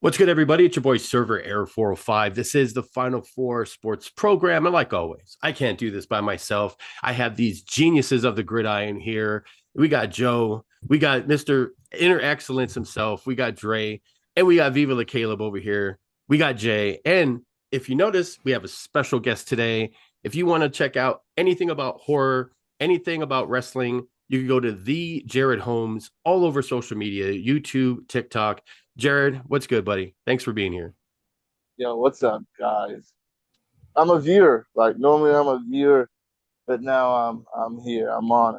What's good, everybody? It's your boy Server Air 405. This is the Final Four sports program. And like always, I can't do this by myself. I have these geniuses of the gridiron here. We got Joe, we got Mr. Inner Excellence himself, we got Dre, and we got Viva La Caleb over here. We got Jay. And if you notice, we have a special guest today. If you want to check out anything about horror, anything about wrestling, you can go to the Jared Holmes all over social media, YouTube, TikTok. Jared, what's good, buddy? Thanks for being here. Yo, what's up, guys? I'm a viewer. Like normally I'm a viewer, but now I'm here. I'm on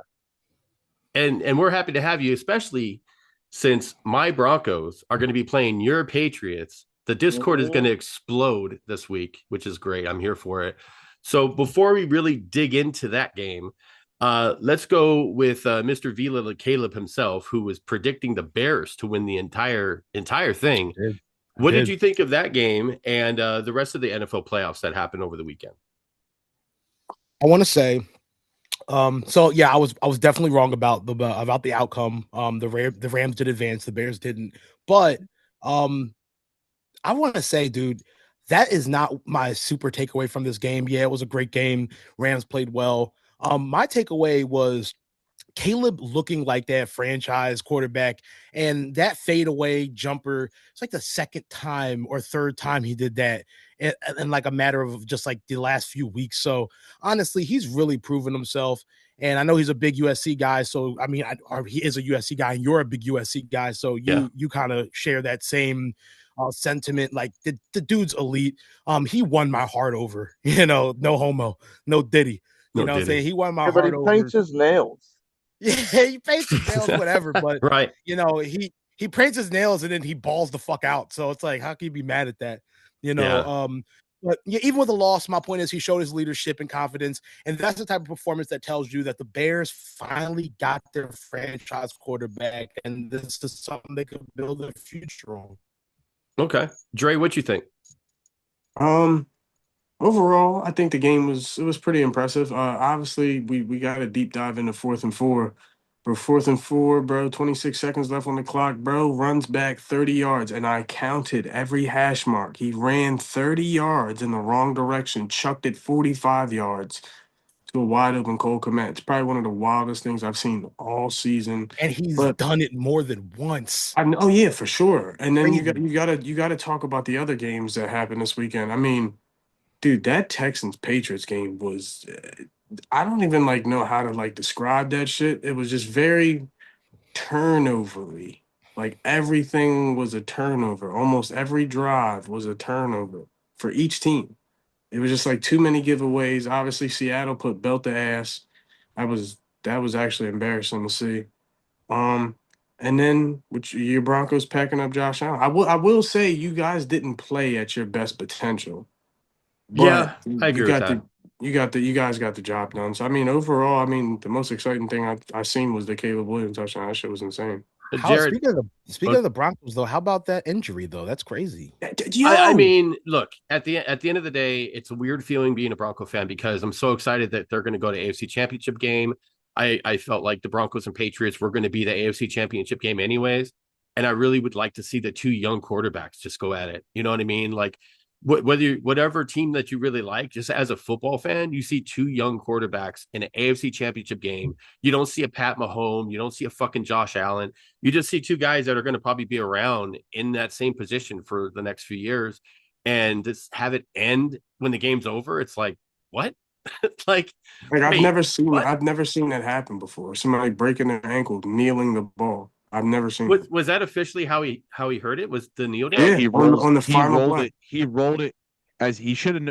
it. And we're happy to have you, especially since my Broncos are going to be playing your Patriots. The Discord is going Hmm. to explode this week, which is great. I'm here for it. So before we really dig into that game, let's go with Mr. Vila Caleb himself, who was predicting the Bears to win the entire thing. Did. I What did did. you think of that game and the rest of the NFL playoffs that happened over the weekend? I want to say, so yeah, I was definitely wrong about the outcome. The Rams did advance, the Bears didn't. But um, I want to say, dude, that is not my super takeaway from this game. Yeah, it was a great game. Rams played well. My takeaway was Caleb looking like that franchise quarterback and that fadeaway jumper. It's like the second time or third time he did that in like a matter of just like the last few weeks. So honestly, he's really proven himself. And I know he's a big USC guy. So I mean, or he is a USC guy, and you're a big USC guy. So Yeah, you kind of share that same sentiment. Like the dude's elite. He won my heart over. No homo, no diddy. You no, know what I'm did he? saying? He won my Yeah, but he heart paints over. his nails. Yeah, he paints his nails, whatever. But Right. he paints his nails and then he balls the fuck out. So it's like, how can you be mad at that? You know. Yeah. Um, but yeah, even with a loss, my point is he showed his leadership and confidence, and that's the type of performance that tells you that the Bears finally got their franchise quarterback, and this is something they could build their future on. Okay. Dre, what you think? Um, Overall, I think the game was pretty impressive. Obviously, we got a deep dive into fourth and four. Bro, fourth and four, bro, 26 seconds left on the clock, bro, runs back 30 yards, and I counted every hash mark. He ran 30 yards in the wrong direction, chucked it 45 yards to a wide open Cole Kmet. It's probably one of the wildest things I've seen all season. And he's But done it more than once. I know, oh yeah, for sure. And then Crazy. you gotta talk about the other games that happened this weekend. I mean, dude, that Texans Patriots game was I don't even like know how to like describe that shit. It was just very turnovery. Like everything was a turnover. Almost every drive was a turnover for each team. It was just like too many giveaways. Obviously, Seattle put belt to ass. That was actually embarrassing to see. Um, and then with your Broncos packing up Josh Allen. I will say you guys didn't play at your best potential, but Yeah, I agree with that. you guys got the job done. So I mean, overall, I mean, the most exciting thing I seen was the Caleb Williams touchdown. That shit was insane. How Jared, speaking of the Broncos though, how about that injury though? That's crazy. I Yo, mean, look, at the end of the day, it's a weird feeling being a Bronco fan because I'm so excited that they're going to go to AFC Championship game. I felt like the Broncos and Patriots were going to be the AFC Championship game anyways, and I really would like to see the two young quarterbacks just go at it. You know what I mean? Like whatever team that you really like, just as a football fan, you see two young quarterbacks in an AFC Championship game. You don't see a Pat Mahomes, you don't see a fucking Josh Allen. You just see two guys that are going to probably be around in that same position for the next few years, and just have it end when the game's over. It's like what? Like, like wait, what? I've never seen that happen before. Somebody breaking their ankle, kneeling the ball. I've never seen it. Was that officially how he heard it? Was the kneel Yeah, down? Yeah, on the he final rolled play. it. He rolled it as he shouldn't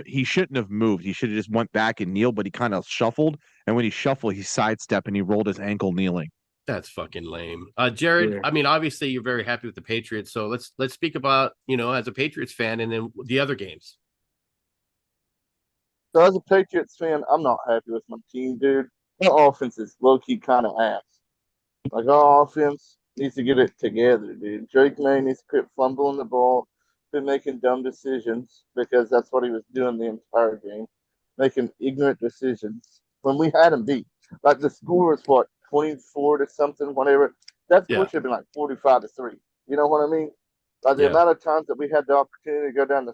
have moved. He should have just went back and kneeled, but he kind of shuffled. And when he shuffled, he sidestepped and he rolled his ankle kneeling. That's fucking lame. Jared, Yeah. I mean, obviously you're very happy with the Patriots, so let's speak about, as a Patriots fan and then the other games. So as a Patriots fan, I'm not happy with my team, dude. Our offense is low key kind of ass. Like our offense needs to get it together, dude. Drake May needs to quit fumbling the ball, quit making dumb decisions because that's what he was doing the entire game, making ignorant decisions when we had him beat. Like the score was what 24 to something, whatever. That score Yeah. should have been like 45-3. You know what I mean? Like the Yeah. amount of times that we had the opportunity to go down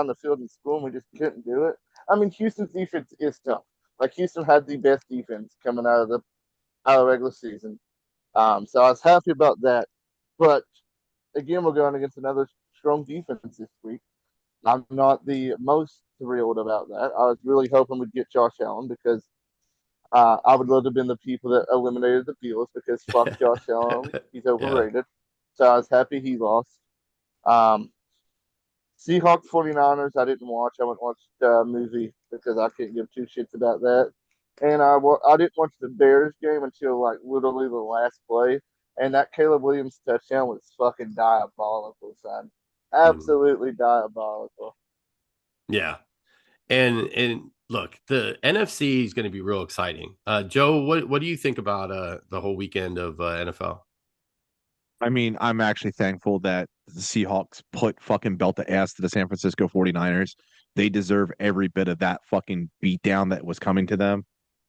the field and score, and we just couldn't do it. I mean, Houston's defense is tough. Like Houston had the best defense coming out of the regular season. So I was happy about that. But again, we're going against another strong defense this week. I'm not the most thrilled about that. I was really hoping we'd get Josh Allen because I would love to have been the people that eliminated the Bills because fuck Josh Allen. He's overrated. So I was happy he lost. Um, Seahawks 49ers, I didn't watch. I went and watched the movie because I couldn't give two shits about that. And I didn't watch the Bears game until like literally the last play. And that Caleb Williams touchdown was fucking diabolical, son. Absolutely diabolical. Yeah. And look, the NFC is going to be real exciting. Joe, what do you think about the whole weekend of NFL? I mean, I'm actually thankful that the Seahawks put fucking belt to ass to the San Francisco 49ers. They deserve every bit of that fucking beatdown that was coming to them.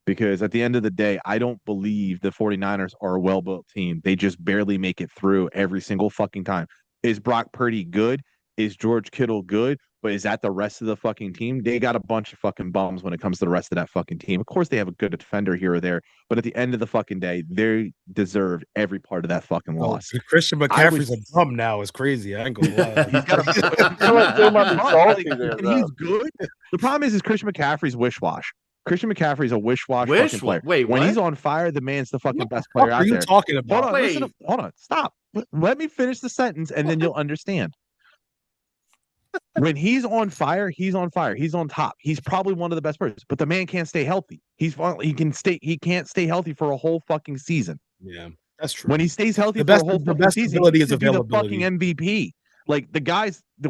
Because at the end of the day, I don't believe the 49ers are a well-built team. They just barely make it through every single fucking time. Is Brock Purdy good? Is George Kittle good? But is that the rest of the fucking team? They got a bunch of fucking bums when it comes to the rest of that fucking team. Of course, they have a good defender here or there, but at the end of the fucking day, they deserved every part of that fucking loss. Christian McCaffrey's a bum now. It's crazy. I ain't gonna lie. He's got he's good. The problem is Christian McCaffrey's wish-wash. Christian McCaffrey's a wish-wash fucking player. Wait, when what? he's on fire, the man's the fucking best What player out are you there. talking about? Hold on. Stop. Let me finish the sentence, and then you'll understand. When he's on fire, he's on fire. He's on top. He's probably one of the best players, but the man can't stay healthy. He can't stay healthy for a whole fucking season. Yeah, that's true. When he stays healthy the for a whole fucking season, ability he is should be the availability. fucking MVP. Like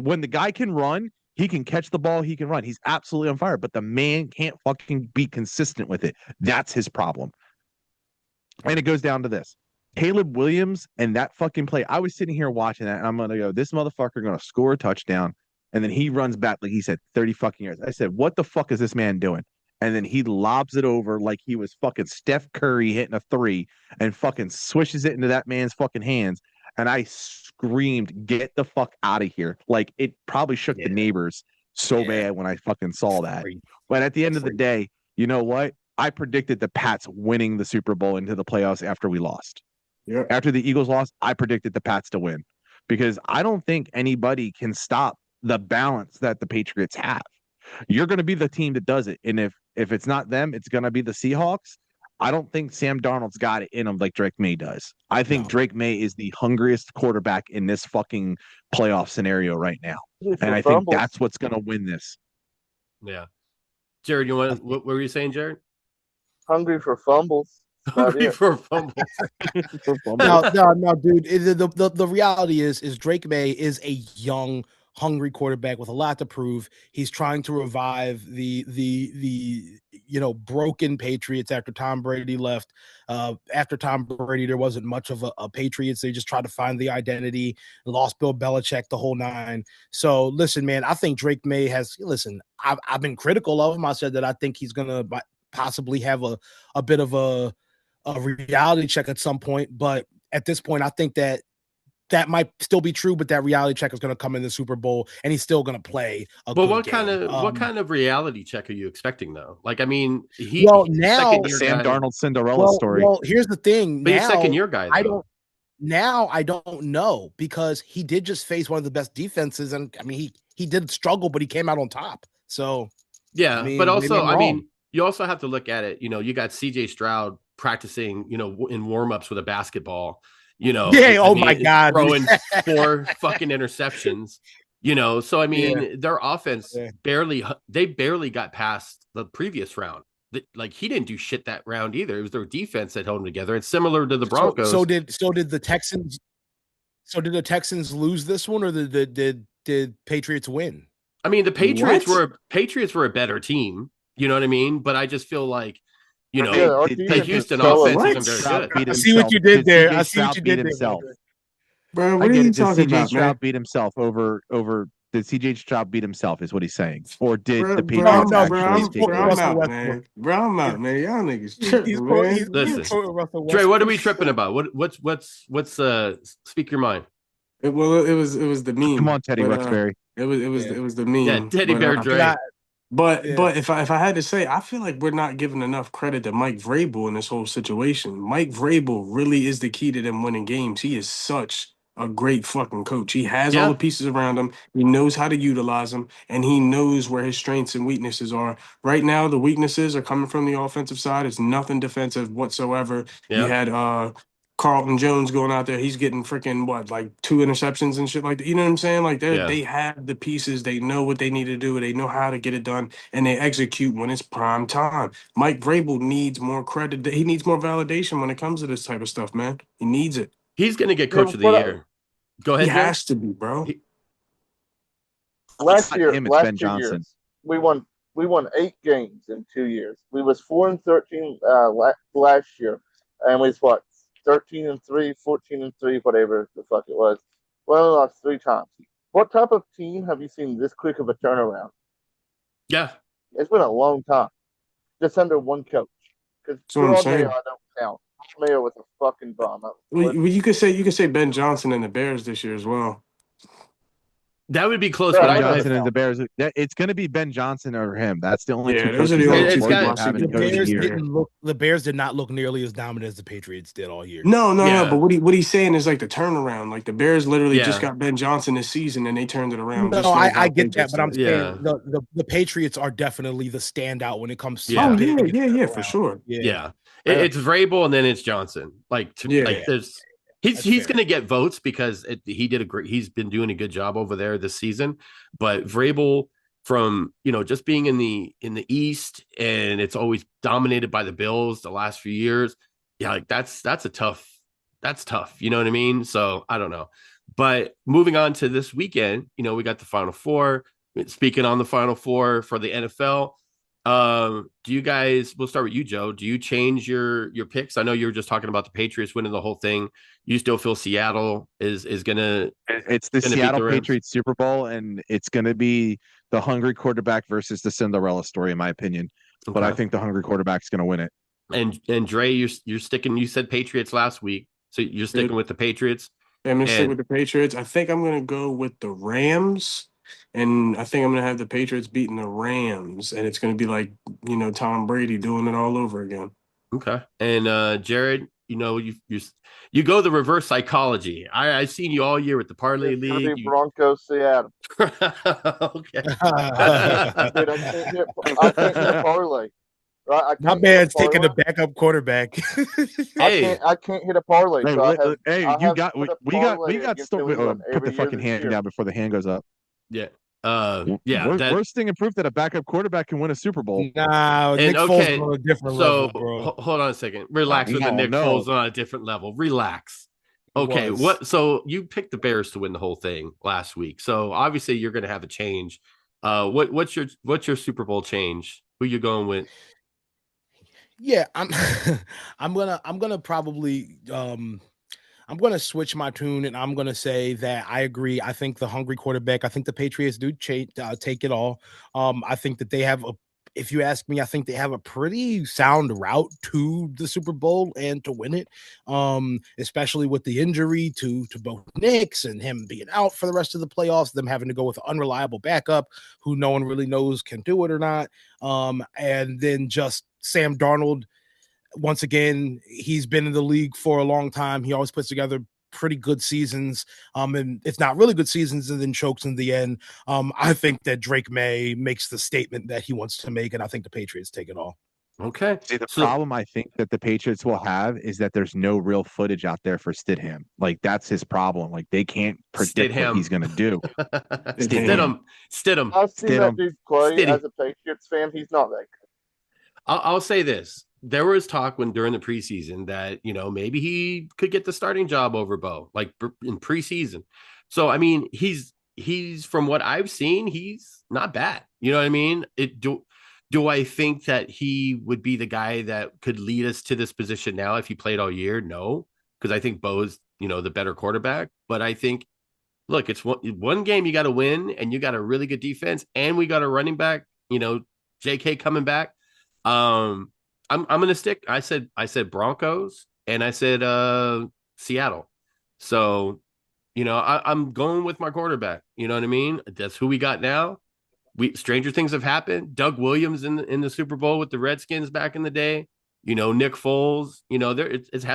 when the guy can run, he can catch the ball, he can run. He's absolutely on fire, but the man can't fucking be consistent with it. That's his problem. And it goes down to this. Caleb Williams and that fucking play. I was sitting here watching that, and I'm gonna go, this motherfucker gonna score a touchdown. And then he runs back, like he said, 30 fucking yards. I said, what the fuck is this man doing? And then he lobs it over like he was fucking Steph Curry hitting a three and fucking swishes it into that man's fucking hands. And I screamed, get the fuck out of here. Like it probably shook the neighbors so bad when I fucking saw that. But at the end of the day, you know what? I predicted the Pats winning the Super Bowl into the playoffs after we lost. Yeah. After the Eagles lost, I predicted the Pats to win because I don't think anybody can stop the balance that the Patriots have. You're going to be the team that does it. And if it's not them, it's going to be the Seahawks. I don't think Sam Darnold's got it in him like Drake May does. I think Drake May is the hungriest quarterback in this fucking playoff scenario right now. And I think that's what's going to win this. Yeah. Jared, what were you saying, Jared? Hungry for fumbles. Hungry for fumbles. No, dude. The reality is Drake May is a young, hungry quarterback with a lot to prove. He's trying to revive the broken Patriots after Tom Brady left. After Tom Brady, there wasn't much of a Patriots. They just tried to find the identity, lost Bill Belichick, the whole nine. So listen, man, I think Drake May has. Listen, I've been critical of him. I said that I think he's gonna possibly have a bit of a reality check at some point, but at this point, I think that might still be true, but that reality check is going to come in the Super Bowl, and he's still going to play. What kind of reality check are you expecting, though? Like, I mean, now Sam Darnold Cinderella story. Well, here's the thing. But he's second-year guy. Though. I don't know because he did just face one of the best defenses, and I mean, he did struggle, but he came out on top. So yeah, but also, I mean, you also have to look at it. You got C.J. Stroud practicing, in warm-ups with a basketball. My God, throwing 4 fucking interceptions. So I mean, their offense barely got past the previous round. Like he didn't do shit that round either. It was their defense that held them together. It's similar to the Broncos. So did the Texans? So did the Texans lose this one, or did Patriots win? I mean, the Patriots were a better team. You know what I mean? But I just feel like. The Houston offense isn't very good. I see what you did there. I see what you did there. Bro, what are you talking about, Stroud beat himself over did CJ Stroud beat himself is what he's saying. Or did the Patriots I'm out, man. Bro, I'm out, man. Y'all niggas tripping, man. Listen, Dre, what are we tripping about? What's speak your mind? It was the Come meme, on, Teddy but Ruxbury. Yeah. it was the Yeah, meme, Teddy but Bear Dre. Yeah. if I had to say, I feel like we're not giving enough credit to Mike Vrabel in this whole situation. Mike Vrabel really is the key to them winning games. He is such a great fucking coach. He has all the Yeah, pieces around him. He knows how to utilize them, and he knows where his strengths and weaknesses are. Right now, the weaknesses are coming from the offensive side. It's nothing defensive whatsoever. You yeah. had Carlton Jones going out there, he's getting freaking what, like 2 interceptions and shit like that. You know what I'm saying? Like Yeah. they have the pieces, they know what they need to do, they know how to get it done, and they execute when it's prime time. Mike Vrabel needs more credit. He needs more validation when it comes to this type of stuff, man. He needs it. He's going to get Yeah, coach of the year. Go He ahead, Jared. has to be, bro. He, It's last not year, him, it's last Ben 2 years, Johnson. we won 8 games in 2 years. We was 4-13 last year, and we was what 13-3, 14-3, whatever the fuck it was. We only lost 3 times. What type of team have you seen this quick of a turnaround? yeah. It's been a long time, just under one coach. Because That's what I'm Gerard Mayo, saying. I don't count. Mayo was a fucking bomb. You could say Ben Johnson and the Bears this year as well. That would be close, Yeah, but Ben I I, don't Johnson if and count. the Bears. It's going to be Ben Johnson or him. That's the only two Yeah, those are coaches the that only I'm it's two people I fortunate got see having getting The coach coach of of the Bears the year. year. didn't look. The Bears did not look nearly as dominant as the Patriots did all year. No, yeah, but what he's saying is like the turnaround. Like the Bears literally just yeah, got Ben Johnson this season and they turned it around No, just like I how get that, Patriots but I'm did. saying yeah, the Patriots are definitely the standout when it comes to Oh yeah, big yeah, for turnaround. sure. Yeah, yeah. Yeah, It's Vrabel and then it's Johnson. yeah. yeah, There's that's he's fair. going to get votes because he did a great. He's been doing a good job over there this season. But Vrabel, from just being in the East, and it's always dominated by the Bills the last few years. Yeah, like that's a tough. That's tough. You know what I mean? So I don't know. But moving on to this weekend, we got the Final Four. Speaking on the Final Four for the NFL, do you guys? We'll start with you, Joe. Do you change your picks? I know you were just talking about the Patriots winning the whole thing. You still feel Seattle is It's the gonna beat Seattle the Rams? Patriots Super Bowl, and it's going to be the hungry quarterback versus the Cinderella story, in my opinion. But I Okay. think the hungry quarterback's going to win it. And Dre, you're sticking. You said Patriots last week, so you're sticking Good. with the Patriots. I'm gonna stick And with the Patriots. I think I'm gonna go with the Rams, and I think I'm gonna have the Patriots beating the Rams, and it's gonna be like Tom Brady doing it all over again. okay. And Jared, you go the reverse psychology. I've seen you all year with the parlay It's gonna league. be Broncos Seattle. Okay. Dude, I can't hit a parlay. Right, I My can't hit a man's taking parlay. a backup quarterback. I Hey, can't. I can't hit a parlay. Hey, So I you have got put a we parlay got against New England put the every year fucking this hand year. down before the hand goes up. yeah. Yeah, that Worst thing in proof that a backup quarterback can win a Super Bowl. Nah, and Nick Foles is okay. on a different So level, bro. hold on a second. Relax with the No, Nick no. Foles on a different level. Relax. He Okay, was. so you picked the Bears to win the whole thing last week. So obviously you're gonna have a change. What's your Super Bowl change? Who you going with? Yeah, I'm I'm gonna probably I'm gonna switch my tune and I'm gonna say that I agree. I think the hungry quarterback, I think the Patriots do take it all. I think that they have a if you ask me, I think they have a pretty sound route to the Super Bowl and to win it. Especially with the injury to both Knicks and him being out for the rest of the playoffs, them having to go with an unreliable backup who no one really knows can do it or not. And then just Sam Darnold once again, he's been in the league for a long time. He always puts together pretty good seasons. And if not really good seasons and then chokes in the end. I think that Drake May makes the statement that he wants to make, and I think the Patriots take it all. Okay. See, the So problem I think that the Patriots will have is that there's no real footage out there for Stidham. Like that's his problem. Like they can't predict what he's Stidham. going to do. Stidham. Stidham. I've seen that Stidham. dude play Stiddy. as a Patriots fan. He's not that good. I'll say this. There was talk during the preseason that, maybe he could get the starting job over Bo, like in preseason. So, I mean, he's from what I've seen, he's not bad. You know what I mean? Do I think that he would be the guy that could lead us to this position now if he played all year? No, because I think Bo's, the better quarterback. But I think, look, it's one game you got to win, and you got a really good defense, and we got a running back, JK coming back. I'm gonna stick. I said Broncos and I said Seattle. So I'm going with my quarterback. You know what I mean? That's who we got now. Stranger things have happened. Doug Williams in the Super Bowl with the Redskins back in the day. Nick Foles.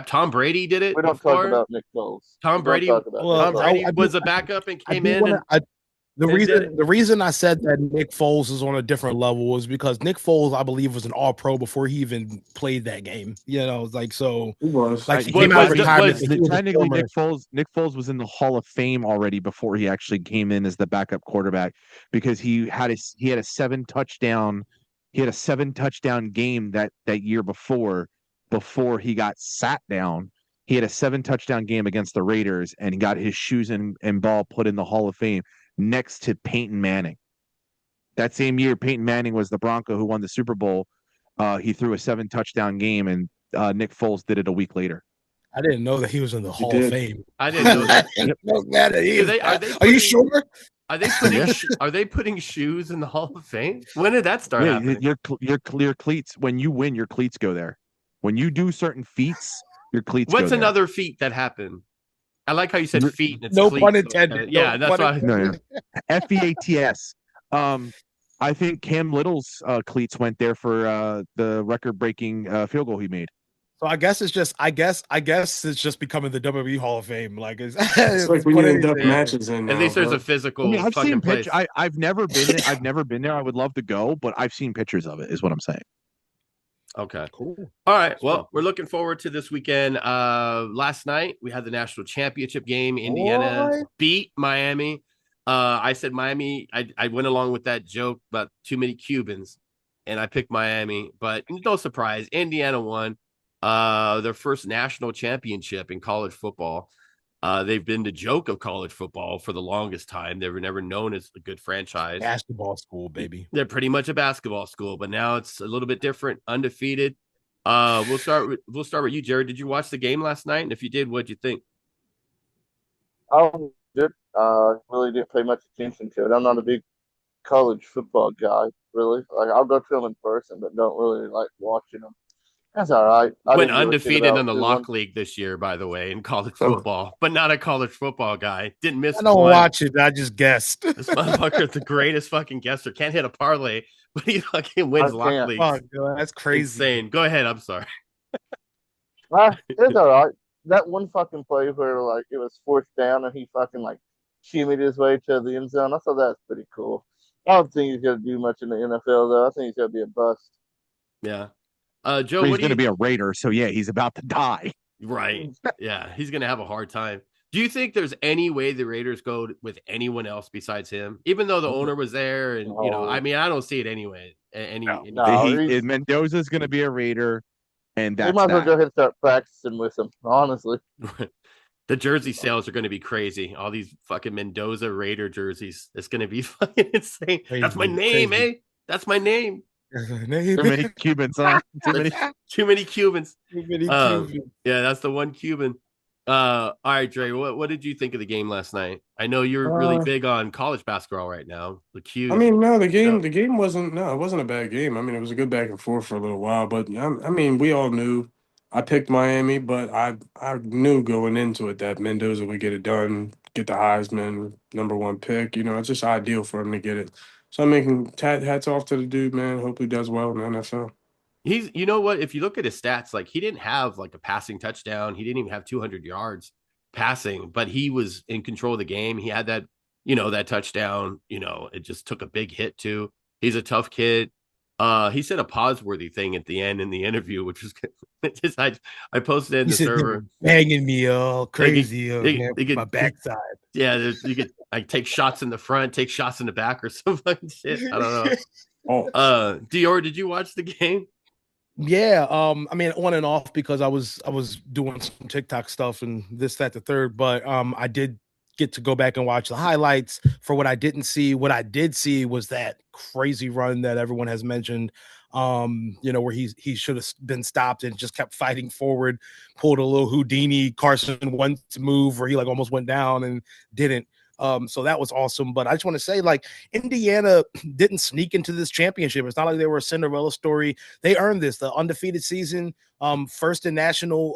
Tom Brady did it We don't talk before. about Nick Foles. Tom We don't Brady. talk about Well, Tom Nick Foles. Brady I was a backup and I came do in want and to. The and did it. reason I said that Nick Foles is on a different level was because Nick Foles, I believe, was an All Pro before he even played that game. It's like so. He was. Like he Was- came out of was- retirement. was- but he was a Technically, former- Nick Foles was in the Hall of Fame already before he actually came in as the backup quarterback because he had a 7 touchdown game that year before he got sat down. He had a 7 touchdown game against the Raiders and he got his shoes and ball put in the Hall of Fame next to Peyton Manning. That same year, Peyton Manning was the Bronco who won the Super Bowl. He threw a 7 touchdown game, and Nick Foles did it a week later. I didn't know that he was in the Hall of did. Fame. I didn't know that. I didn't know that he is. Are they Are you putting- sure? Are they putting Yeah. Are they putting shoes in the Hall of Fame? When did that start happening? Your cleats, when you win, your cleats go there. When you do certain feats, your cleats What's go there. another feat that happened? I like how you said feet and it's No cleats. pun intended. Yeah, No that's pun why. intended. No. FEATS. I think Cam Little's cleats went there for the record-breaking field goal he made. So I guess it's just becoming the WWE Hall of Fame. Like It's like we what need it is. induct matches in now. At least there's bro. a physical I've fucking seen place. I've never been there. I've never been there. I would love to go, but I've seen pictures of it. Is what I'm saying. Okay. Cool. All right. Well, we're looking forward to this weekend. Last night we had the national championship game. Indiana Boy. beat Miami. I said Miami. I went along with that joke about too many Cubans, and I picked Miami. But no surprise, Indiana won their first national championship in college football. They've been the joke of college football for the longest time. They were never known as a good franchise. Basketball school, baby. They're pretty much a basketball school, but now it's a little bit different, undefeated. We'll start with you, Jared. Did you watch the game last night? And if you did, what'd you think? I did. Really didn't pay much attention to it. I'm not a big college football guy, really. Like I'll go to them in person, but don't really like watching them. That's all right. Went undefeated in the Lock League this year, by the way, in college Oh. football, but not a college football guy. Didn't miss I don't one. watch it. I just guessed. This motherfucker, the greatest fucking guesser. Can't hit a parlay, but he fucking wins I Lock can't. Leagues. Fuck, dude, that's crazy. Insane. Go ahead. I'm sorry. It's all right. That one fucking play where like it was fourth down and he fucking like shimmied his way to the end zone. I thought that was pretty cool. I don't think he's gonna do much in the NFL though. I think he's gonna be a bust. Yeah. Joe, But he's what do going to you be a Raider, so yeah, he's about to die. Right. Yeah, he's going to have a hard time. Do you think there's any way the Raiders go with anyone else besides him? Even though the owner was there and I mean, I don't see it anyway. No. Mendoza's going to be a Raider, and They that's might as well that. go ahead and start practicing with him, honestly. The jersey sales are going to be crazy. All these fucking Mendoza Raider jerseys. It's going to be fucking insane. That's my name, Crazy. eh? That's my name. Too many Cubans, huh? Too many. Too many Cubans. Too many Um, Cubans. Yeah, that's the one Cuban. All right, Dre, what did you think of the game last night? I know you're really big on college basketball right now. The Qs. I mean, no, the game wasn't. No, it wasn't a bad game. I mean, it was a good back and forth for a little while. But I mean, we all knew. I picked Miami, but I knew going into it that Mendoza would get it done, get the Heisman #1 pick. It's just ideal for him to get it. So I'm making hats off to the dude, man. Hope he does well in the NFL. You know what? If you look at his stats, like he didn't have like a passing touchdown. He didn't even have 200 yards passing, but he was in control of the game. He had that, that touchdown. It just took a big hit too. He's a tough kid. He said a pause-worthy thing at the end in the interview, which was just I posted it in the server, banging me all crazy, they get my backside. Yeah, you get like take shots in the front, take shots in the back, or some fucking shit. I don't know. Dior, did you watch the game? Yeah, I mean on and off because I was doing some TikTok stuff and this, that, the third, but I did get to go back and watch the highlights for what I didn't see. What I did see was that crazy run that everyone has mentioned, where he should have been stopped and just kept fighting forward, pulled a little Houdini Carson Wentz move where he like almost went down and didn't. So that was awesome. But I just want to say, like, Indiana didn't sneak into this championship. It's not like they were a Cinderella story. They earned this, the undefeated season, first national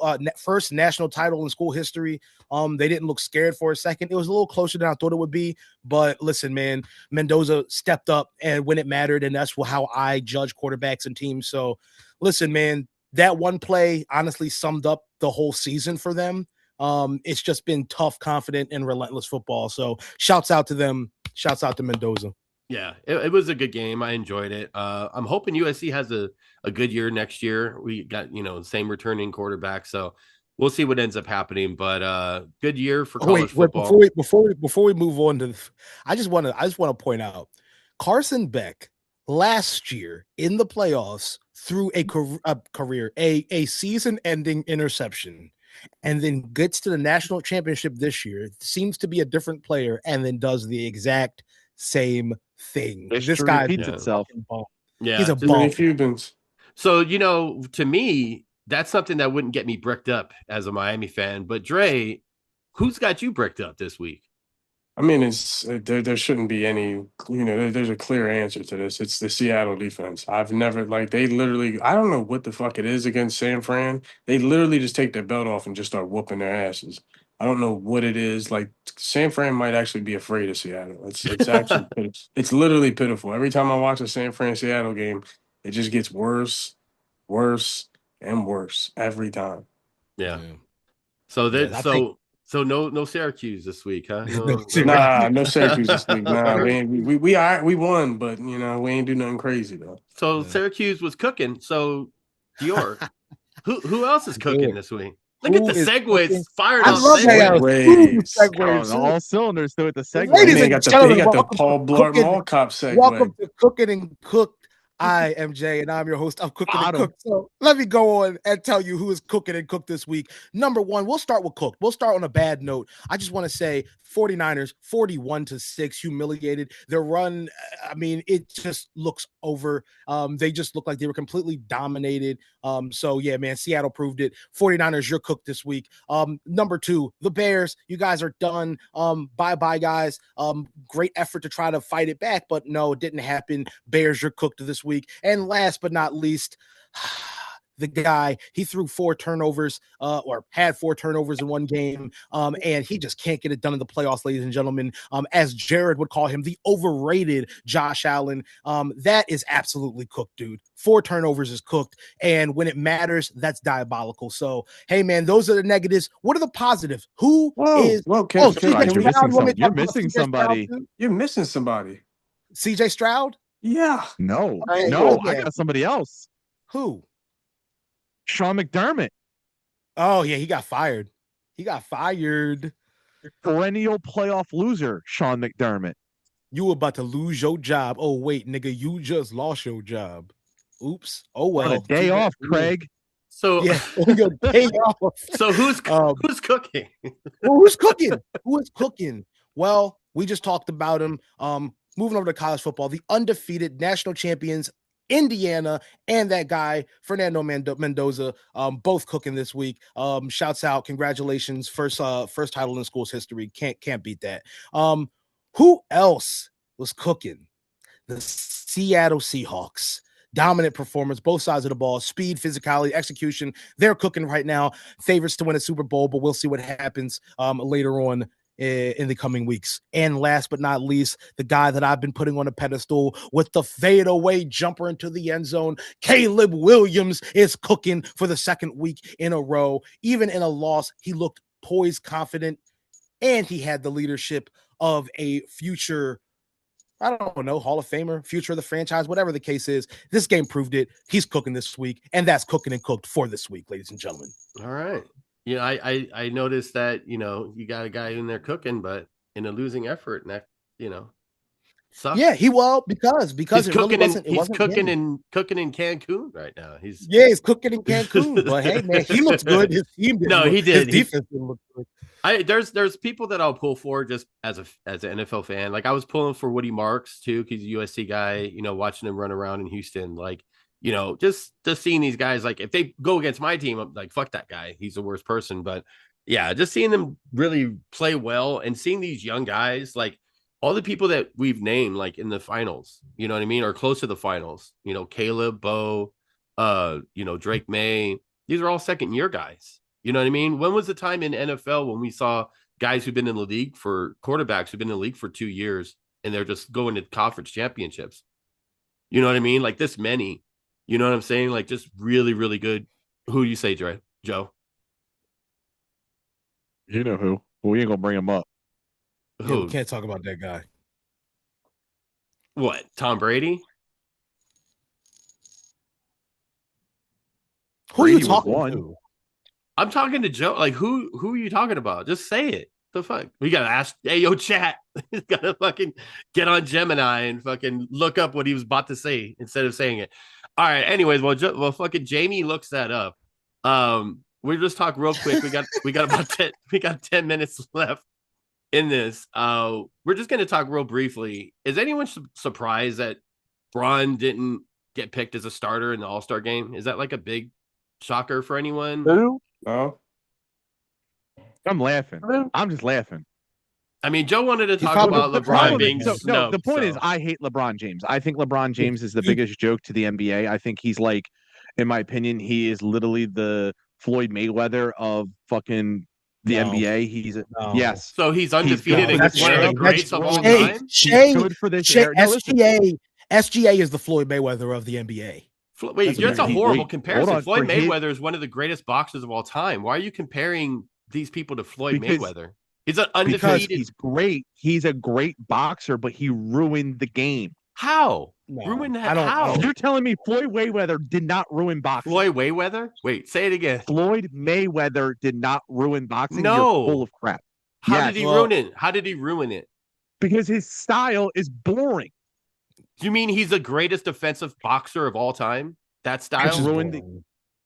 title in school history. They didn't look scared for a second. It was a little closer than I thought it would be. But listen, man, Mendoza stepped up and when it mattered, and that's how I judge quarterbacks and teams. So listen, man, that one play honestly summed up the whole season for them. It's just been tough, confident, and relentless football. So shouts out to them. Shouts out to Mendoza. Yeah, it was a good game. I enjoyed it. I'm hoping USC has a good year next year. We got, same returning quarterback. So we'll see what ends up happening. But good year for college football. Before we move on to I just want to point out Carson Beck last year in the playoffs threw a season-ending interception, and then gets to the national championship this year, seems to be a different player, and then does the exact same thing. This guy repeats itself. Yeah, he's a bum. So, to me, that's something that wouldn't get me bricked up as a Miami fan. But Dre, who's got you bricked up this week? I mean, it's there shouldn't be any, there's a clear answer to this. It's the Seattle defense. I've never, they literally, I don't know what the fuck it is against San Fran. They literally just take their belt off and just start whooping their asses. I don't know what it is. Like, San Fran might actually be afraid of Seattle. It's actually, it's literally pitiful. Every time I watch a San Fran-Seattle game, it just gets worse, and worse every time. Yeah. So So no Syracuse this week, huh? No Syracuse this week. Nah, we won, but we ain't do nothing crazy though. So Syracuse was cooking. So Dior, who else is cooking this week? Look at the segues fired up. Segues. All cylinders through it. The segue. Ladies and gentlemen, he got the Paul Blart Mall Cop segue. Welcome to Cooking and Cooked. I am Jay, and I'm your host of Cooking and Cooked. So let me go on and tell you who is cooking and cooked this week. Number one, we'll start with cooked. We'll start on a bad note. I just want to say 49ers, 41-6, humiliated. Their run, I mean, it just looks over. They just look like they were completely dominated. So, yeah, man, Seattle proved it. 49ers, you're cooked this week. Number two, the Bears, you guys are done. Bye-bye, guys. Great effort to try to fight it back, but no, it didn't happen. Bears, you're cooked this week. And last but not least, the guy, he threw 4 turnovers or had 4 turnovers in one game, and he just can't get it done in the playoffs, ladies and gentlemen. As Jared would call him, the overrated Josh Allen. That is absolutely cooked, dude. 4 turnovers is cooked, and when it matters, that's diabolical. So, hey, man, those are the negatives. What are the positives? You're missing somebody. You're missing somebody. CJ Stroud? Yeah. No, I got somebody else. Who? Sean McDermott. Oh, yeah, he got fired. Perennial playoff loser, Sean McDermott. You were about to lose your job. Oh, wait, nigga, you just lost your job. Oops. Oh, well. On a day off, Craig. So, yeah, on your day off. So who's cooking? Who's cooking? Who is cooking? Well, we just talked about him. Moving over to college football, the undefeated national champions, Indiana, and that guy, Fernando Mendoza, both cooking this week. Shouts out, congratulations. First title in school's history. Can't beat that. Who else was cooking? The Seattle Seahawks. Dominant performance, both sides of the ball, speed, physicality, execution. They're cooking right now. Favorites to win a Super Bowl, but we'll see what happens later on in the coming weeks. And last but not least, the guy that I've been putting on a pedestal with the fadeaway jumper into the end zone, Caleb Williams, is cooking for the second week in a row. Even in a loss, he looked poised, confident, and he had the leadership of a future, I don't know, Hall of Famer, future of the franchise, whatever the case is. This game proved it. He's cooking this week, and that's Cooking and Cooked for this week, ladies and gentlemen. All right. I noticed that, you got a guy in there cooking, but in a losing effort, and that, sucks. Yeah, because he's it cooking really wasn't. He's cooking in Cancun right now. He's cooking in Cancun. But hey, man, he looks good. His team did. No, he did. His defense didn't look good. There's people that I'll pull for just as an NFL fan. Like I was pulling for Woody Marks too, because he's a USC guy. Watching him run around in Houston, like. Just seeing these guys, like if they go against my team, I'm like, fuck that guy. He's the worst person. But Yeah, just seeing them really play well and seeing these young guys, like all the people that we've named, like in the finals, you know what I mean, or close to the finals, Caleb, Bo, Drake May, these are all second year guys. You know what I mean? When was the time in NFL when we saw guys who've been in the league for quarterbacks who've been in the league for 2 years and they're just going to conference championships? You know what I mean? Like this many, you know what I'm saying? Like just really, really good. Who do you say, Dre? Joe? You know who? We ain't gonna bring him up. Yeah, we Who? can't talk about that guy. What? Tom Brady? Who are you Brady was talking one. to? I'm talking to Joe. Like who are you talking about? Just say it. The fuck? We gotta ask. Hey, yo, chat. Gotta fucking get on Gemini and fucking look up what he was about to say instead of saying it. All right. Anyways, well, fucking Jamie looks that up. We'll just talk real quick. We got about 10 minutes left in this. We're just gonna talk real briefly. Is anyone surprised that Braun didn't get picked as a starter in the All-Star game? Is that like a big shocker for anyone? Who? Oh, I'm laughing. Who? I'm just laughing. I mean, Joe wanted to talk probably- about the LeBron problem being is- snubbed. The point so. is, I hate LeBron James. I think LeBron James is the He- biggest joke to the NBA. I think he's like, in my opinion, he is literally the Floyd Mayweather of fucking the No. NBA. He's No. Yes. So he's undefeated good and for he's this one of era. the greats of all Shay, time. Shay, He's good for this Shay, era. No, listen. SGA is the Floyd Mayweather of the NBA. Wait, that's a Wait, horrible hold comparison. on, Floyd for his- Mayweather is one of the greatest boxers of all time. Why are you comparing these people to Floyd Because- Mayweather? He's an Because undefeated. he's great. He's a great boxer, but he ruined the game. How? No, Ruin that? I don't- How? You're telling me Floyd Mayweather did not ruin boxing? Floyd Mayweather? Wait, say it again. Floyd Mayweather did not ruin boxing. No. You're full of crap. How Yes. did he well- ruin it? How did he ruin it? Because his style is boring. Do you mean he's the greatest defensive boxer of all time? That It's style? ruined.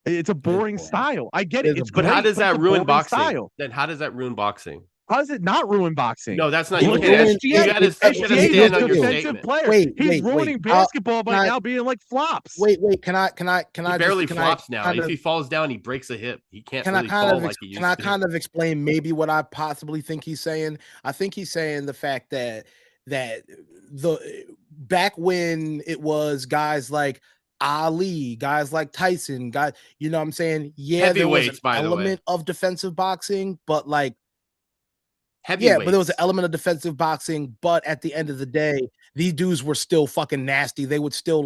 It's a boring boring. style. I get It it. is It's But how great, does but it's that a ruin boring boxing? Style. Then how does that ruin boxing? How does it not ruin boxing? No, that's not. He You was can't. ruined- You gotta SGA stand is on a your defensive statement. player. Wait, He's wait, ruining wait. basketball by can I- now being like flops. Wait, can I He barely just, flops now. kind If of- he falls down, he breaks a hip. He can't Can I really kind fall of like he used can I to. kind of explain maybe what I possibly think he's saying? I think he's saying the fact that the back when it was guys like Ali, guys like Tyson, guys, you know what I'm saying? Yeah, there was an Heavyweights, by the way. element of defensive boxing, but like Heavyweights. but there was an element of defensive boxing, but at the end of the day, these dudes were still fucking nasty. They would still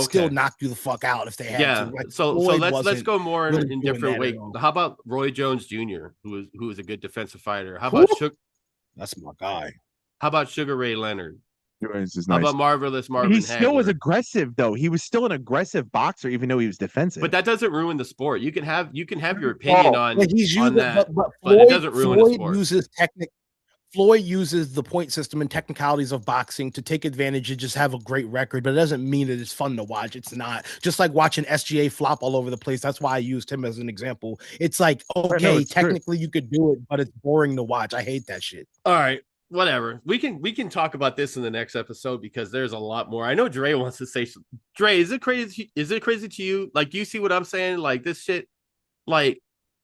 still knock you the fuck out if they had Yeah. to. Like, So Floyd let's wasn't go more really in doing different that way. at all. How about Roy Jones Jr., who is a good defensive fighter? How Who? about That's my guy. How about Sugar Ray Leonard? It's just How nice. about Marvelous Marvin He still was Hagler? aggressive though. He was still an aggressive boxer, even though he was defensive. But that doesn't ruin the sport. You can have your opinion on But he's on using, that. but but it Floyd, doesn't ruin the Floyd sport. uses Floyd uses the point system and technicalities of boxing to take advantage and just have a great record, but it doesn't mean that it's fun to watch. It's not. Just like watching SGA flop all over the place. That's why I used him as an example. It's like, okay, it's true. technically you could do it, but it's boring to watch. I hate that shit. All right, whatever. We can talk about this in the next episode because there's a lot more. I know Dre wants to say. Dre, is it crazy? Is it crazy to you? Like, do you see what I'm saying? Like this shit. Like,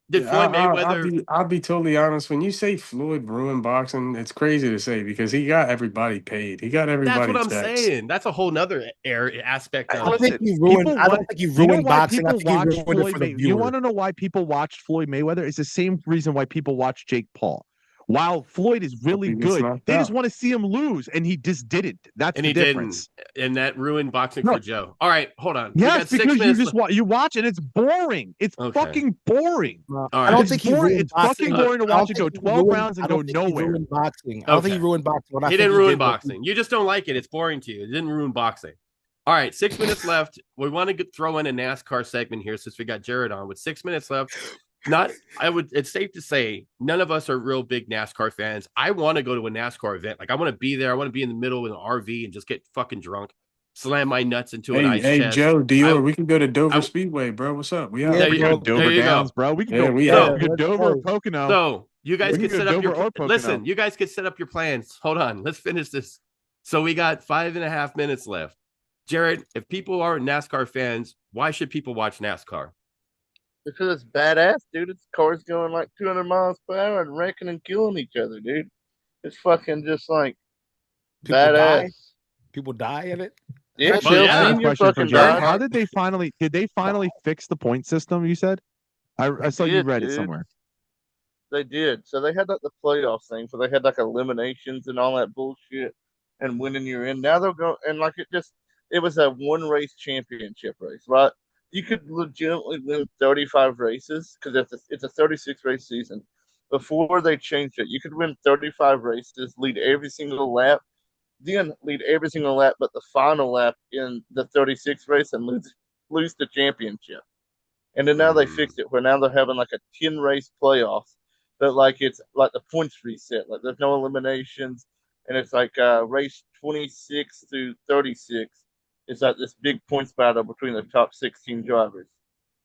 did Floyd Mayweather? I'll be totally honest. When you say Floyd ruined boxing, it's crazy to say because he got everybody paid. He got everybody. That's what I'm checks. saying. That's a whole nother aspect I of don't it. think he ruined. people I don't want- think he You know ruined why boxing. I people think he watch ruined it Floyd for the Mayweather? You viewer. want to know why people watched Floyd Mayweather? It's the same reason why people watch Jake Paul. While Floyd is really He gets good, knocked they just out. want to see him lose, and he just didn't. That's And the he difference. didn't, and that ruined boxing No. for Joe. All right, hold on. We got Yes, 6 because you minutes just you watch and it's boring. It's Okay. fucking boring. All I right. don't It's think he boring. ruined It's fucking boxing. boring to I don't watch it go think he 12 ruined- rounds and I don't go think he nowhere. ruined boxing. I don't think he Okay. ruined boxing. What I He think didn't ruin did was- boxing. You just don't like it. It's boring to you. It didn't ruin boxing. All right, 6 minutes left. We want to throw in a NASCAR segment here since we got Jared on. With 6 minutes left, it's safe to say none of us are real big NASCAR fans. I want to go to a NASCAR event. Like, I want to be there. I want to be in the middle of an RV and just get fucking drunk, slam my nuts into an ice Hey, chest. Joe, Dior, I- we can go to Dover I- Speedway, bro. What's up? We out. Yeah, There We you can go. go Dover There you go. Downs, bro. We can Yeah, go. we Yeah, out. we can go Let's Dover or go. Pocono. So you guys We could can go set up Dover or your Pocono. listen. You guys could set up your plans. Hold on, let's finish this. So we got 5.5 minutes left. Jared, if people are NASCAR fans, why should people watch NASCAR? Because it's badass, dude. It's cars going like 200 miles per hour and wrecking and killing each other, dude. It's fucking just like People die. badass. People die in it. Yeah, Well, Dale yeah. I have a Senior question for fucking Jared. died. How did they finally fix the point system? You said I saw you did, read it dude. somewhere. They did. So they had like the playoffs thing, so they had like eliminations and all that bullshit, and winning you're in. Now they'll go and like it was a one race championship race, right? You could legitimately win 35 races because it's a 36 race season. Before they changed it, you could win 35 races, lead every single lap, then lead every single lap, but the final lap in the 36th race and lose the championship. And then now they fixed it where now they're having like a 10 race playoffs, but like it's like the points reset. Like there's no eliminations, and it's like race 26 to 36. It's like this big points battle between the top 16 drivers.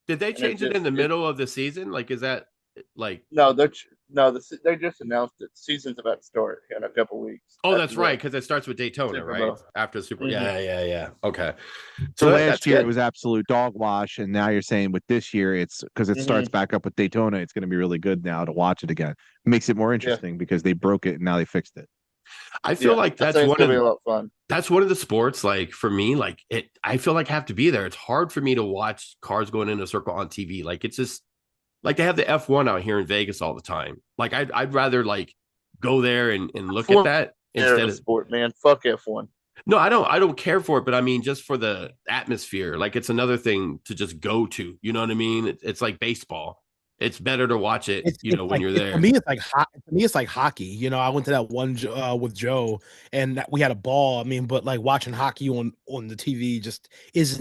Did they And change it in the middle of the season? Like, is that like? no, they just announced it. Season's about to start in a couple weeks. Oh, that's right, because it starts with Daytona, Super right? Bowl. After the Super. Mhm. Yeah. Okay. So that's last year good. it was absolute dog wash, and now you're saying with this year it's because it starts back up with Daytona. It's going to be really good now to watch it again. Makes it more interesting because they broke it and now they fixed it. I feel like I that's think it's one gonna of be a lot of fun. that's one of the sports. Like for me, like it. I feel like I have to be there. It's hard for me to watch cars going in a circle on TV. Like it's just like they have the F1 out here in Vegas all the time. Like I'd rather like go there and look at that instead of sport, man. Fuck F1. No, I don't care for it, but I mean just for the atmosphere. Like it's another thing to just go to. You know what I mean? It's like baseball. It's better to watch it, when like, you're there. For me, it's like hockey. You know, I went to that one with Joe, and we had a ball. I mean, but like watching hockey on the TV just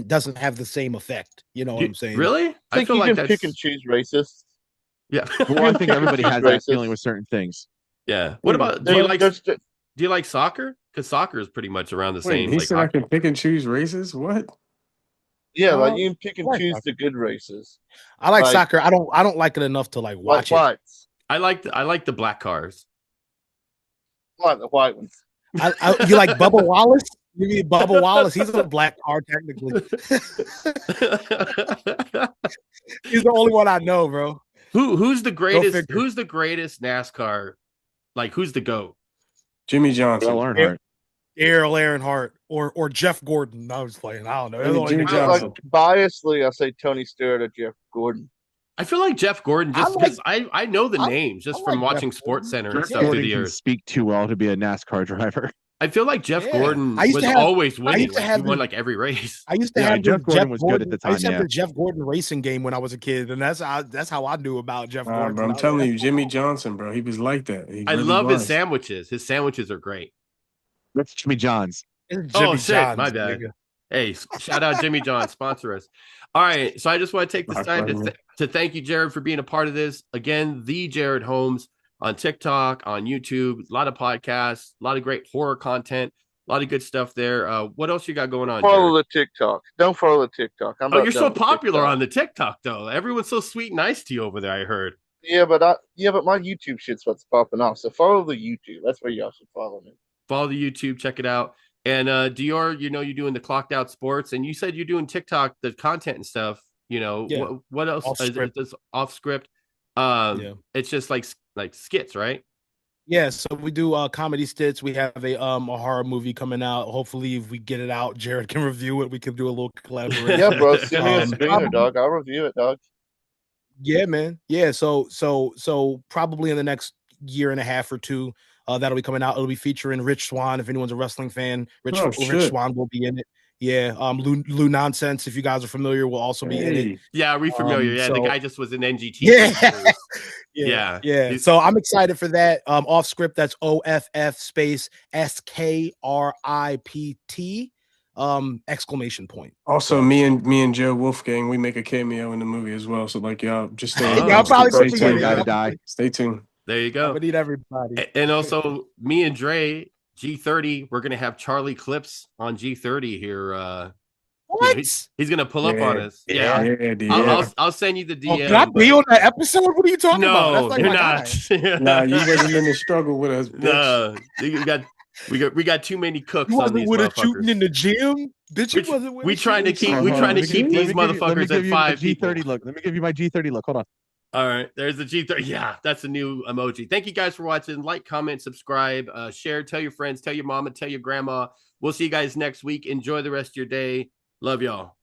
doesn't have the same effect. You know what I'm saying? Really? I think feel you like can pick and choose races. Yeah. Well, I think everybody has that feeling with certain things. Yeah. What about do you like soccer? Because soccer is pretty much around the same. He Like said hockey. I can pick and choose races. What? Yeah, like you can pick and choose the good races. I like soccer. I don't like it enough to like watch it. Whites. I like the black cars. I like the white ones. You like Bubba Wallace? You mean Bubba Wallace? He's a black car technically. He's the only one I know, bro. Who's the greatest? Who's the greatest NASCAR? Like who's the GOAT? Jimmy Johnson. Darrell Earnhardt or Jeff Gordon. I was playing. I don't know. Jimmy Johnson. Biasly, I say Tony Stewart or Jeff Gordon. I feel like Jeff Gordon just because I know the names just from watching Sports Center and stuff through the years. Speak too well to be a NASCAR driver. I feel like Jeff Gordon was always winning. He won like every race. I used to have Jeff Gordon was good at the time. I used to have the Jeff Gordon racing game when I was a kid, and that's how I knew about Jeff Gordon. Bro, I'm telling you, Jimmy Johnson, bro, he was like that. I love his sandwiches. His sandwiches are great. That's Jimmy John's. Oh shit, my bad. Nigga. Hey, shout out Jimmy John, sponsor us. All right, so I just want to take this time to thank you, Jared, for being a part of this. Again, the Jared Holmes on TikTok, on YouTube, a lot of podcasts, a lot of great horror content, a lot of good stuff there. What else you got going on? Follow the TikTok. Don't follow the TikTok. You're so popular on the TikTok though. Everyone's so sweet and nice to you over there. I heard. Yeah, but my YouTube shit's what's popping off. So follow the YouTube. That's where y'all should follow me. Follow the YouTube. Check it out. And Dior, you're doing the Clocked Out Sports, and you said you're doing TikTok, the content and stuff. What else is this off script? It's just like skits, right? Yeah, so we do comedy skits. We have a horror movie coming out. Hopefully, if we get it out, Jared can review it. We can do a little collaboration. Yeah, bro. Send me a screener, dog. I'll review it, dog. Yeah, man. Yeah, so probably in the next year and a half or two, that'll be coming out. It'll be featuring Rich Swann. If anyone's a wrestling fan, Rich Swann will be in it. Yeah, Lou Nonsense, if you guys are familiar, will also be in it. Yeah, we're familiar. The guy just was in NGT. Yeah. So I'm excited for that. Off script, that's OFF space SKRIPT exclamation point. Also, me and Joe Wolfgang, we make a cameo in the movie as well. So like y'all just stay stay tuned. There you go. We need everybody. And also me and Dre, G30, we're gonna have Charlie Clips on G30 here. What? He's gonna pull up on us. I'll send you the DM. Can I be on that episode? What are you talking about? That's like you're not. Nah, you wasn't in the struggle with us. Bitch. No, we got too many cooks you on these with motherfuckers. shooting in the gym. Bitch, you wasn't with we us. trying to keep we trying to keep these motherfuckers at 5 people. G30 look. Let me give you my G30 look. Hold on. All right, there's the G30. Yeah, that's a new emoji. Thank you guys for watching. Like, comment, subscribe, share, tell your friends, tell your mama, tell your grandma. We'll see you guys next week. Enjoy the rest of your day. Love y'all.